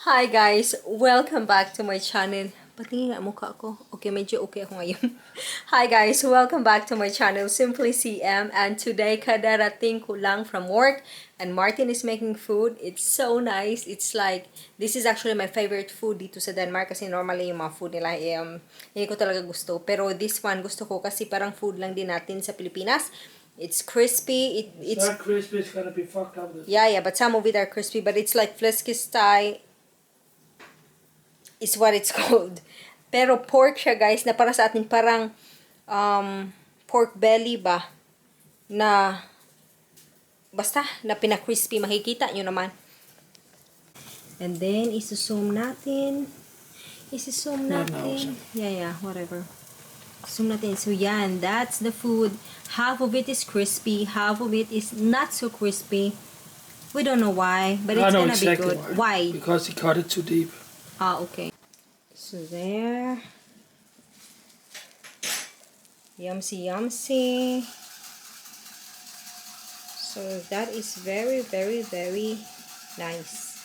Hi guys! Welcome back to my channel. Patingin nga mukha ko. Okay, medyo okay ako ngayon. Hi guys! Welcome back to my channel, Simply CM. And today, kadarating ko lang from work. And Martin is making food. It's so nice. It's like, this is actually my favorite food dito sa Denmark. Kasi normally yung mga food nila, hindi ko talaga gusto. Pero this one, gusto ko kasi parang food lang din natin sa Pilipinas. It's crispy. It's not crispy, it's gonna be fucked up. Yeah, but some of it are crispy. But it's like fläskesteg is what it's called. Pero pork siya guys, na para sa atin parang pork belly ba? Na basta, na pina-crispy. Makikita nyo naman. And then, isusum natin. Isusum natin. Yeah, whatever. Zoom natin. So, yan. That's the food. Half of it is crispy. Half of it is not so crispy. We don't know why, but it's gonna be good. Why? Because he cut it too deep. Ah, okay. So there. Yumsy, yumsy. So that is very, very, very nice.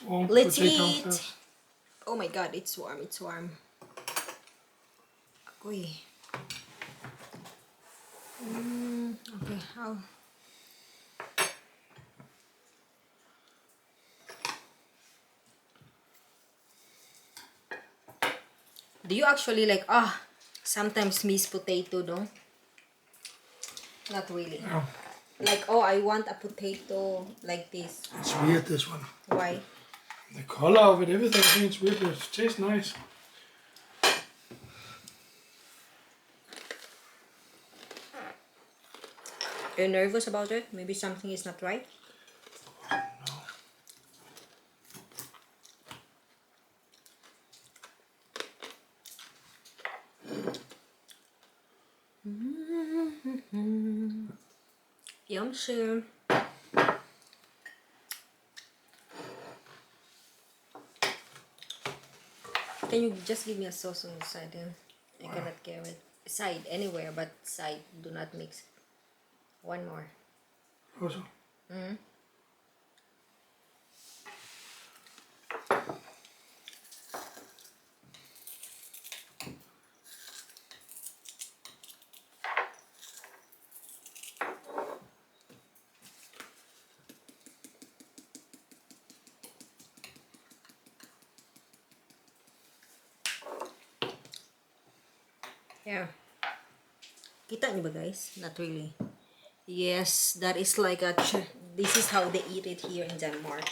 Let's eat. Oh my god, it's warm, it's warm. Agoy. Okay, how? Do you actually like, sometimes miss potato, no? Not really. No. Like, oh, I want a potato like this. It's weird, this one. Why? The color of it, everything, I think it's weird, but it tastes nice. Are you nervous about it? Maybe something is not right? Yum, sure. Can you just give me a sauce on the side? I cannot carry it. Side, anywhere, but side. Do not mix. One more. Also. Yeah. Kita niyo ba guys? Not really. Yes, that is like this is how they eat it here in Denmark.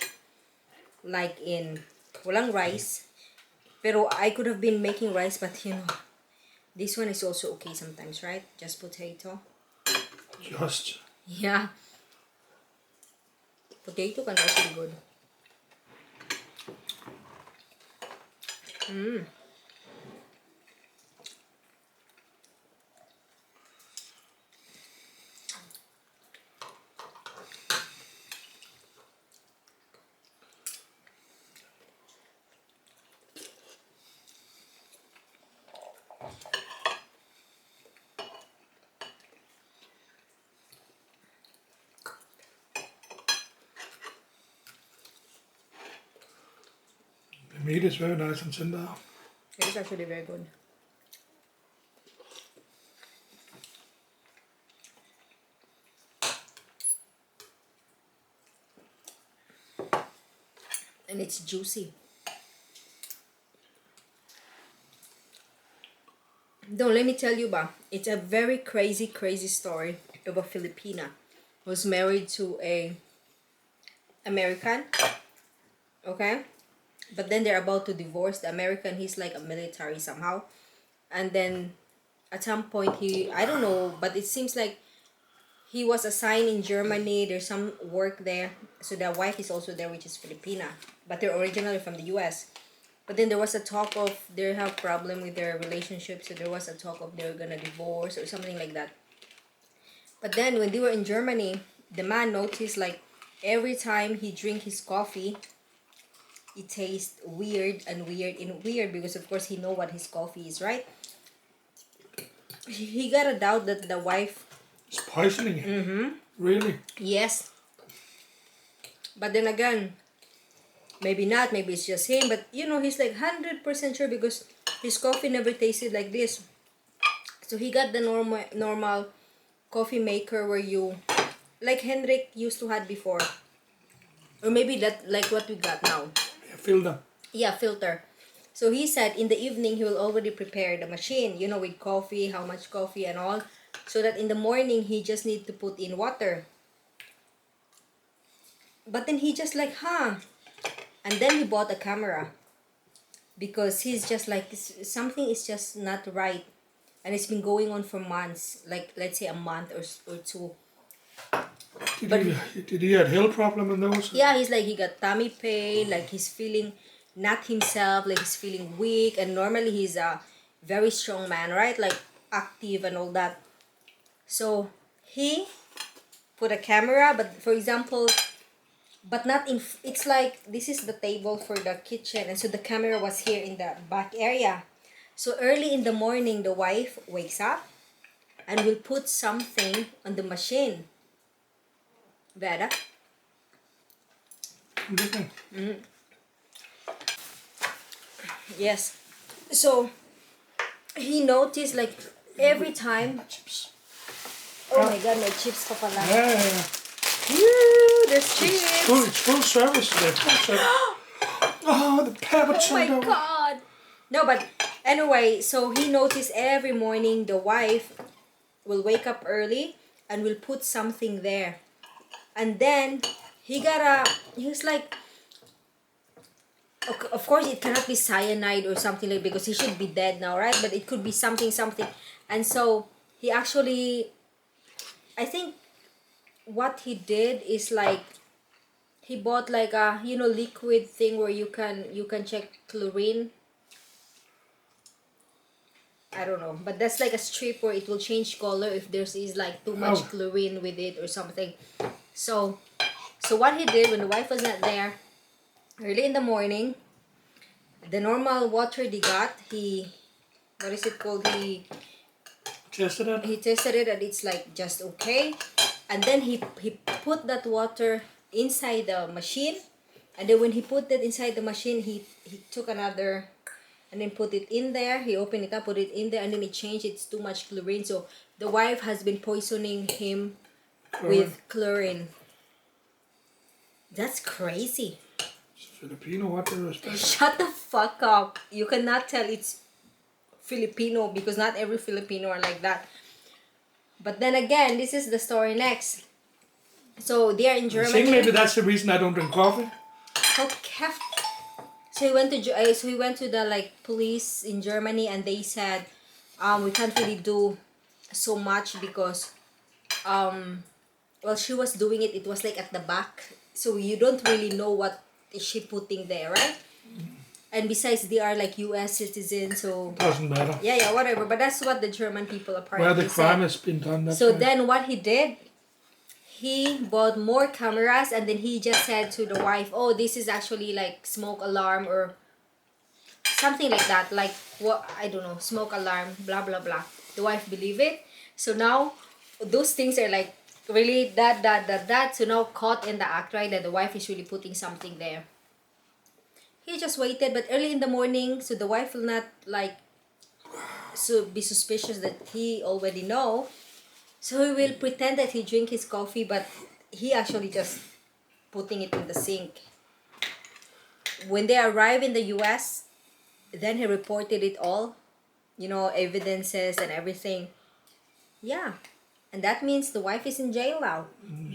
Like in, walang rice. Pero I could have been making rice, but you know, this one is also okay sometimes, right? Just potato. Just. Yeah. Potato can also be good. The meat is very nice and tender. It is actually very good. And it's juicy. Don't let me tell you ba, it's a very crazy story of a Filipina who's married to a American. Okay? But then they're about to divorce. The American, he's like a military somehow. And then at some point I don't know, but it seems like he was assigned in Germany. There's some work there. So the wife is also there, which is Filipina. But they're originally from the US. But then there was a talk of they have problem with their relationship. So there was a talk of they're gonna divorce or something like that. But then when they were in Germany, the man noticed like every time he drink his coffee, it tastes weird because of course he know what his coffee is, right? He got a doubt that the wife It's poisoning. Really? Yes. But then again, maybe not, maybe it's just him, but you know, he's like 100% sure because his coffee never tasted like this. So he got the normal coffee maker where you, like Henrik used to had before. Or maybe that like what we got now. Yeah, filter. Yeah, filter. So he said in the evening he will already prepare the machine, you know, with coffee, how much coffee and all. So that in the morning he just need to put in water. But then he just like, huh? And then he bought a camera. Because he's just like, something is just not right. And it's been going on for months. Like, let's say a month or two. Did he have health problem in those? Yeah, he's like, he got tummy pain. Like, he's feeling not himself. Like, he's feeling weak. And normally he's a very strong man, right? Like, active and all that. So, he put a camera. But, for example, but not in, it's like, this is the table for the kitchen. And so the camera was here in the back area. So early in the morning, the wife wakes up and will put something on the machine. Vera? Yes. So he noticed like every time. Chips. Oh my god, my chips pa pala. Yeah. Woo, there's chips. It's full service today. Full service. Oh, the pepper Oh my turned over. god. No, but anyway, so he noticed every morning the wife will wake up early and will put something there. And then he was like, of course it cannot be cyanide or something like, because he should be dead now, right? But it could be something. And so he actually, I think what he did is like, he bought like a, you know, liquid thing where you can check chlorine. I don't know, but that's like a strip where it will change color if there's is like too much chlorine with it or something. So what he did when the wife was not there, early in the morning, the normal water they got, what is it called? He Tested it. tested it and it's like just okay. And then he put that water inside the machine. And then when he put that inside the machine, he took another and then put it in there. He opened it up, put it in there, and then he changed it's too much chlorine. So the wife has been poisoning him with chlorine. That's crazy. Filipino water is better. Shut the fuck up. You cannot tell it's Filipino because not every Filipino are like that. But then again, this is the story next. So they are in I Germany. think maybe that's the reason I don't drink coffee. Okay. So he went to the like police in Germany and they said, we can't really do so much because well, she was doing it. It was like at the back, so you don't really know what is she putting there, right? And besides, they are like U.S. citizens, so Doesn't matter. yeah, whatever. But that's what the German people Where apparently the crime said. has been done. That's So why. then what he did, he bought more cameras and then he just said to the wife, oh, this is actually like smoke alarm or something like that. Like, what, I don't know, smoke alarm, blah, blah, blah. The wife believed it. So now, those things are like, really that. So now caught in the act, right? That the wife is really putting something there. He just waited, but early in the morning, so the wife will not like be suspicious that he already know. So he will pretend that he drink his coffee, but he actually just putting it in the sink. When they arrive in the US, then he reported it all, you know, evidences and everything. Yeah. And that means the wife is in jail now.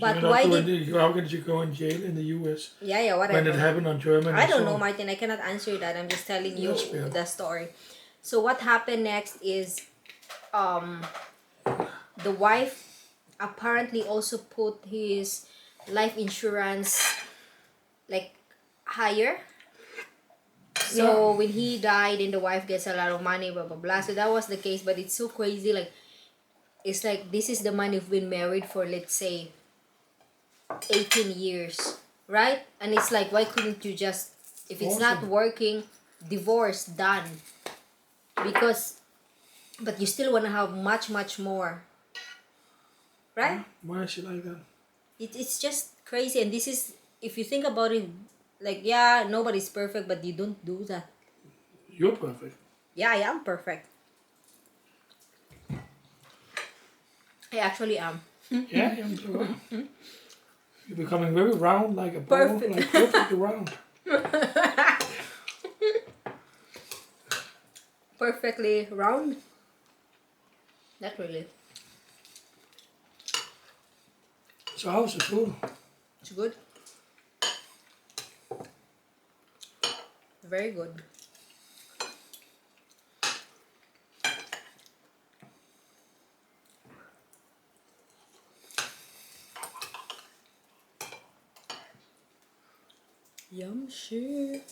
But why did... How could you go in jail in the U.S. Yeah, whatever. when it happened on German? I don't know, Martin. I cannot answer that. I'm just telling you the story. So what happened next is the wife apparently also put his life insurance like higher. So when he died, then the wife gets a lot of money, blah blah blah. So that was the case, but it's so crazy. Like, it's like this is the man you've been married for, let's say 18 years, right? And it's like, why couldn't you just, if it's not working, divorce, done? Because, but you still want to have much more, right? Why is she like that? It's just crazy. And this is if you think about it, like, yeah, nobody's perfect, but you don't do that. You're perfect. Yeah, I am perfect. I actually am. Yeah, you are. You're becoming very round, like a ball, Perfect. like perfectly round. Perfectly round. Not really. So how's the food? It's good. Very good. Yum shit.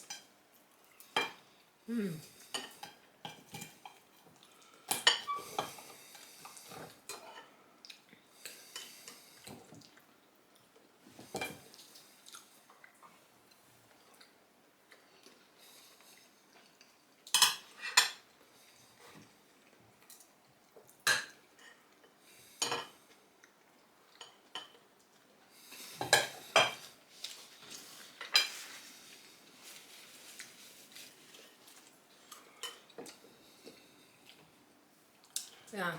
Yeah.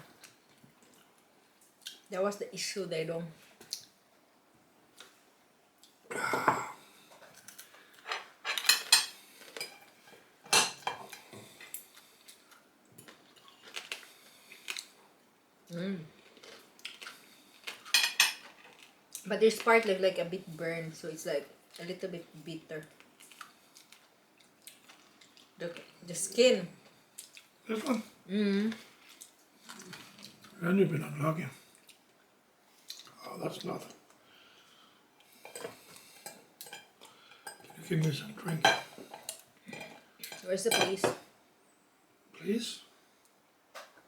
That was the issue they don't. But this part like a bit burned, so it's like a little bit bitter. The, the skin. This one? Mm. And you've been unlucky. Oh, that's not. Can you give me some drink, Where's the police? please?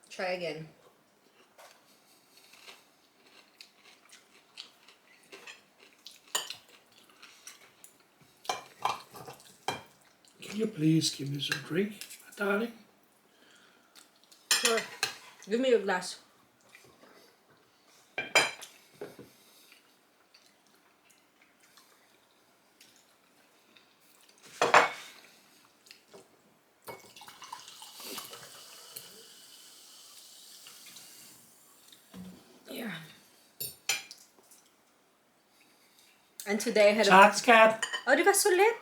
Try again. Can you please give me some drink, darling? Sure. Give me your glass. Yeah. And today I had a... Tack skat. Oh, di ba sulit?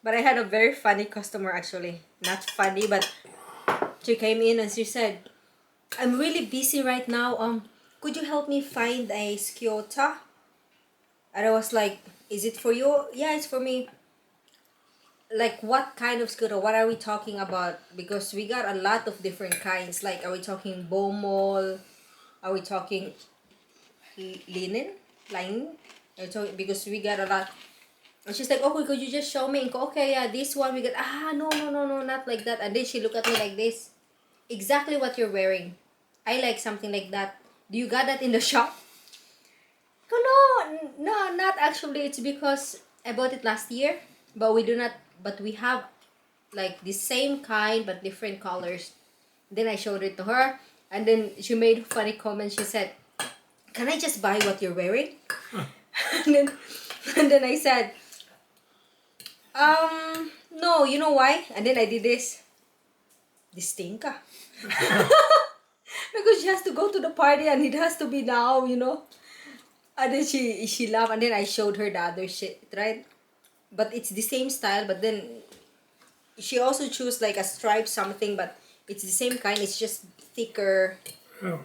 But I had a very funny customer actually. Not funny, but she came in and she said, I'm really busy right now. Could you help me find a skiota? And I was like, is it for you? Yeah, it's for me. Like, what kind of skiota? What are we talking about? Because we got a lot of different kinds. Like, are we talking bomol? Are we talking linen? Line? Are we talking, because we got a lot. And she's like, okay, could you just show me? And go, okay, yeah, this one we got. No, not like that. And then she looked at me like this. Exactly what you're wearing. I like something like that. Do you got that in the shop? Oh, no, not actually. It's because I bought it last year, but we do not. But we have like the same kind but different colors. Then I showed it to her, and then she made funny comments. She said, "Can I just buy what you're wearing?" and then, and then I said, no. You know why? And then I did this. Distinka. Because she has to go to the party and it has to be now, you know. And then she laughed, and then I showed her the other shit, right? But it's the same style, but then she also chose like a stripe something, but it's the same kind, it's just thicker Oh,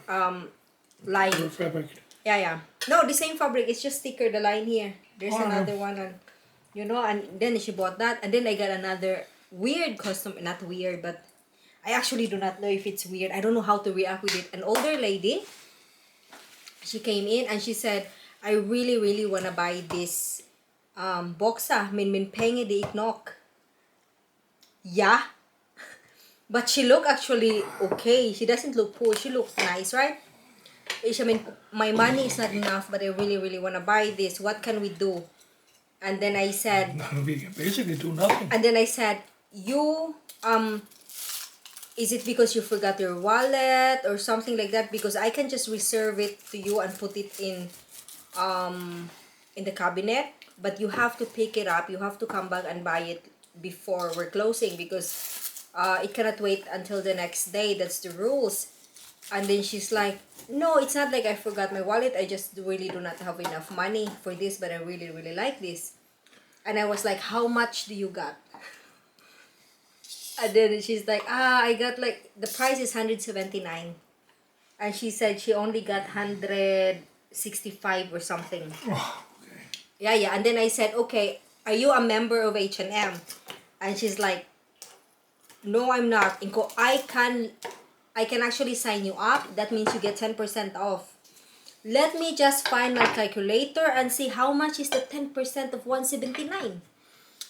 line. your fabric. Yeah. No, the same fabric, it's just thicker, the line here. There's Oh, another one, and you know, and then she bought that, and then I got another weird custom, not weird, but I actually do not know if it's weird. I don't know how to react with it. An older lady, she came in and she said, I really wanna buy this boxa min penge di iknok. Yeah. But she look actually okay. She doesn't look poor. She looks nice, right? I mean, my money is not enough, but I really wanna buy this. What can we do? And then I said, We can basically do nothing. and then I said, you is it because you forgot your wallet or something like that? Because I can just reserve it to you and put it in the cabinet. but you have to pick it up. You have to come back and buy it before we're closing because it cannot wait until the next day. That's the rules. And then she's like, no, it's not like I forgot my wallet. I just really do not have enough money for this, but I really, really like this. And I was like, how much do you got? And then she's like, I got like, the price is 179. And she said she only got 165 or something. Oh, okay. Yeah. And then I said, okay, are you a member of H&M? And she's like, no, I'm not. And ko, I can actually sign you up. That means you get 10% off. Let me just find my calculator and see how much is the 10% of 179.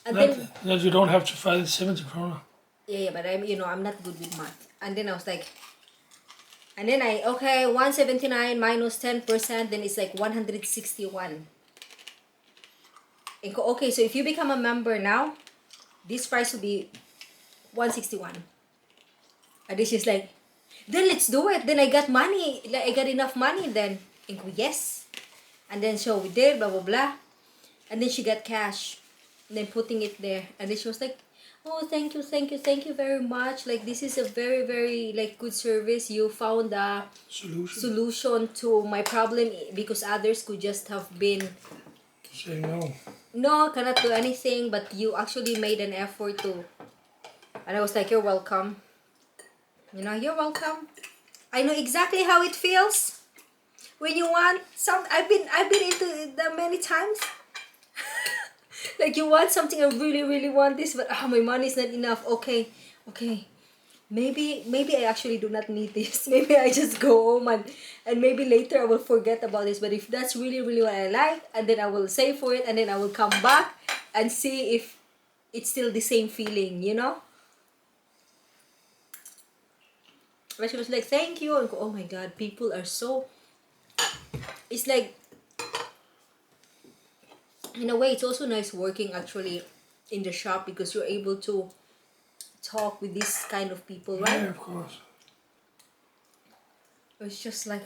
And then That you don't have to find 70 kroner. yeah, but I'm not good with math. And then I was like, and then okay, 179 minus 10%, then it's like 161. And go, okay, so if you become a member now, this price will be 161. And then she's like, then let's do it. Then I got money. Like, I got enough money then. And go, yes. And then so we did, blah, blah, blah. And then she got cash. And then putting it there. And then she was like, oh, thank you very much. Like, this is a very, very, like, good service. You found a solution to my problem because others could just have been saying no. No, cannot do anything, but you actually made an effort to. And I was like, you're welcome. You're welcome. I know exactly how it feels when you want some. I've been into that many times. Like you want something, I really, really want this, but my money is not enough. Okay. Maybe I actually do not need this. Maybe I just go home and maybe later I will forget about this. But if that's really, really what I like, and then I will save for it, and then I will come back and see if it's still the same feeling, But she was like, thank you. And oh my God, people are so. It's like, in a way, it's also nice working actually in the shop because you're able to talk with this kind of people, right? Yeah, of course. It's just like,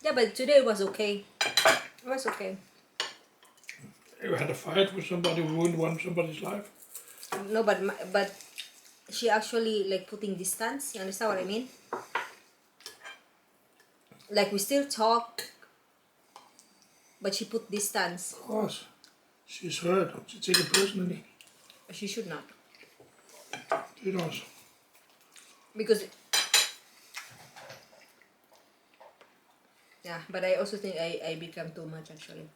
yeah, but today it was okay. It was okay. You had a fight with somebody who ruined somebody's life? No, but she actually like putting distance. You understand what I mean? Like we still talk, but she put distance. Of course. She's hurt. She take it personally. She should not. She does. Because yeah, but I also think I become too much actually.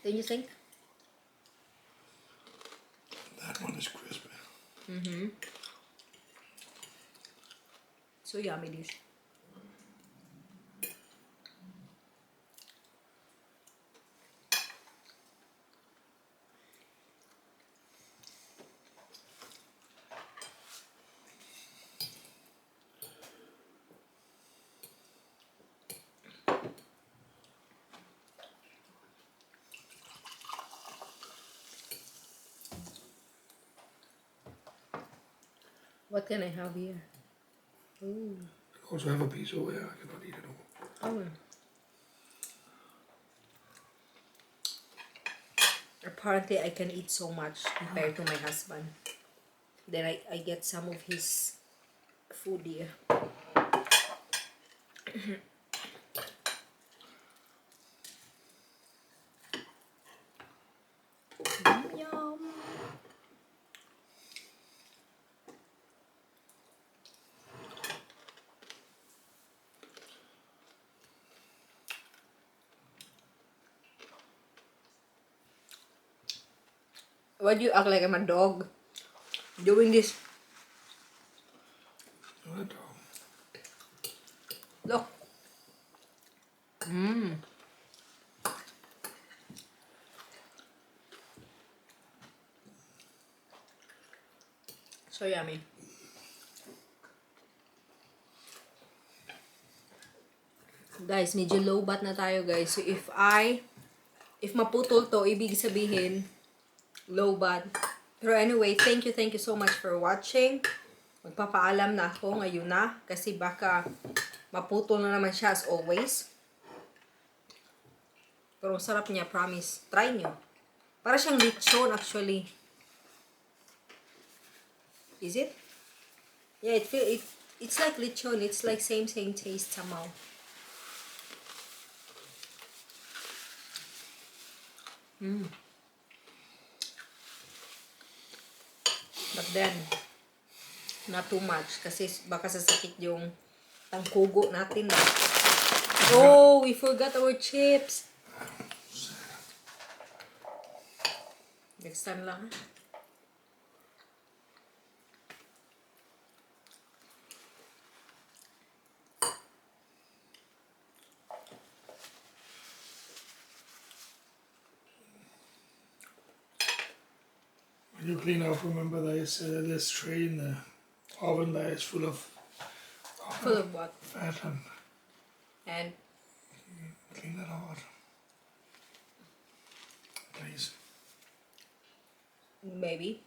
Don't you think? That one is crispy. So yummy this. What can I have here? Ooh. I also have a piece over here. I cannot eat it all. Oh. Apparently, I can eat so much compared to my husband. Then I get some of his food here. Yum. Why do you act like I'm a dog? Doing this. What? Look. So yummy. Guys, medyo low bat na tayo guys. So if maputol to, ibig sabihin, low bat. Pero anyway, thank you so much for watching. Magpapaalam na ako ngayon na. Kasi baka maputol na naman siya as always. Pero sarap niya, promise. Try nyo. Para siyang lechon actually. Is it? Yeah, it's like lechon. It's like same taste somehow. But then, not too much. Kasi baka sasakit yung tangkugo natin. Oh, we forgot our chips. Next time lang. When you clean up, remember there's this tray in the oven that is full of Full of what? fat, and And clean that out. Please. maybe.